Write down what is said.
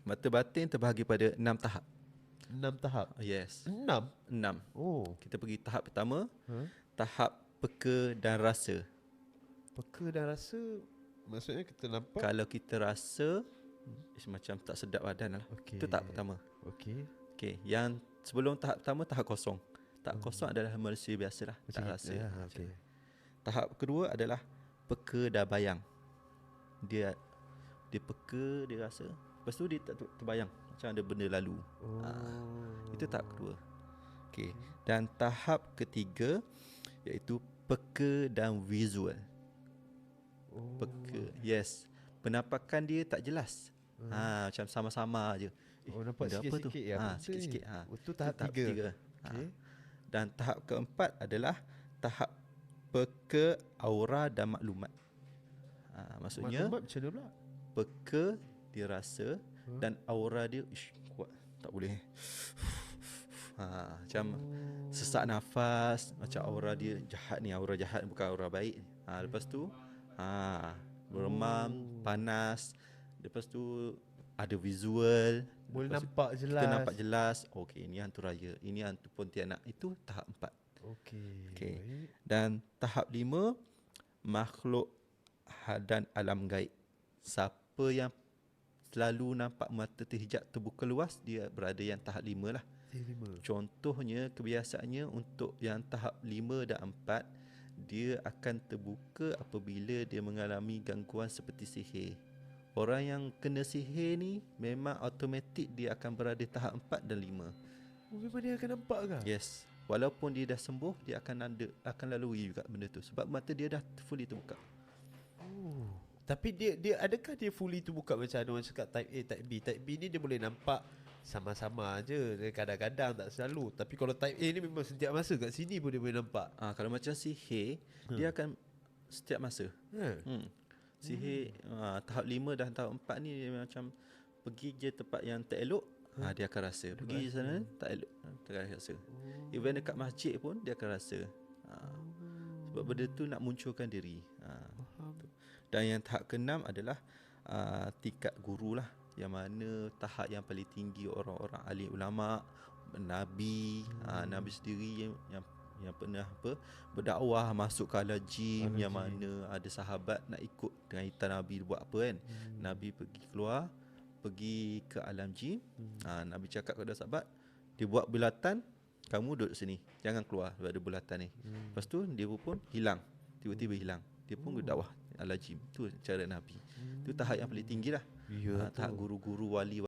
Mata batin terbahagi pada 6 tahap. 6 tahap. Yes. 6. 6. Oh. Kita pergi tahap pertama, tahap peka dan rasa. Peka dan rasa maksudnya kita nampak. Kalau kita rasa macam tak sedap badan lah. Itu tahap pertama. Okey, yang sebelum tahap pertama, tahap kosong. Tahap kosong adalah manusia biasalah, tak rasa. Tahap kedua adalah peka dan bayang. Dia peka, dia rasa. Lepas tu dia tak terbayang macam ada benda lalu. Itu tahap kedua. Okey. Dan tahap ketiga iaitu peka dan visual. Peka. Yes. Penampakan dia tak jelas. Macam sama-sama je. Nampak sikit-sikit ya. Sikit-sikit. Itu tahap 3. Dan tahap keempat adalah tahap peka aura dan maklumat. Maksudnya maklumat macam mana pula? Peka dia rasa dan aura dia kuat, tak boleh. Macam sesak nafas, macam aura dia jahat ni, aura jahat bukan aura baik. Lepas tu beremam, panas. Lepas tu ada visual, boleh nampak jelas. Kita nampak jelas. Okey, ini hantu raya, ini hantu Pontianak. Itu tahap 4. Okey. Dan tahap 5 makhluk dan alam gaib. Siapa yang selalu nampak mata terhijab terbuka luas, dia berada yang tahap 5 lah. Contohnya, kebiasaannya untuk yang tahap 5 dan 4, dia akan terbuka apabila dia mengalami gangguan seperti sihir. Orang yang kena sihir ni memang automatik dia akan berada tahap 4 dan 5. Memang dia akan nampak ke? Yes. Walaupun dia dah sembuh, dia akan lalui juga benda tu sebab mata dia dah fully terbuka. Tapi dia adakah dia fully terbuka macam ada orang cakap type A, type B? Type B ni dia boleh nampak sama-sama je, kadang-kadang tak selalu. Tapi kalau type A ni memang setiap masa kat sini pun dia boleh nampak. Kalau macam sihir, dia akan setiap masa. Sihir tahap 5 dan tahap 4 ni dia macam pergi je tempat yang tak elok, dia akan rasa. Pergi sana tak elok, tak akan rasa. Even dekat masjid pun dia akan rasa. Sebab benda tu nak munculkan diri. Dan yang tahap ke-6 adalah tingkat guru lah, yang mana tahap yang paling tinggi orang-orang alim ulama, Nabi, Nabi sendiri yang pernah berdakwah masuk ke alam jin, yang mana ada sahabat nak ikut dengan hitam Nabi buat apa kan. Nabi pergi keluar, pergi ke alam jin. Nabi cakap kepada sahabat, dia buat bulatan, kamu duduk sini, jangan keluar sebab ada bulatan ni. Lepas tu dia pun hilang, tiba-tiba hilang. Dia pun berdakwah alam jin. Itu cara Nabi. Itu tahap yang paling tinggi lah. Tahap guru-guru, wali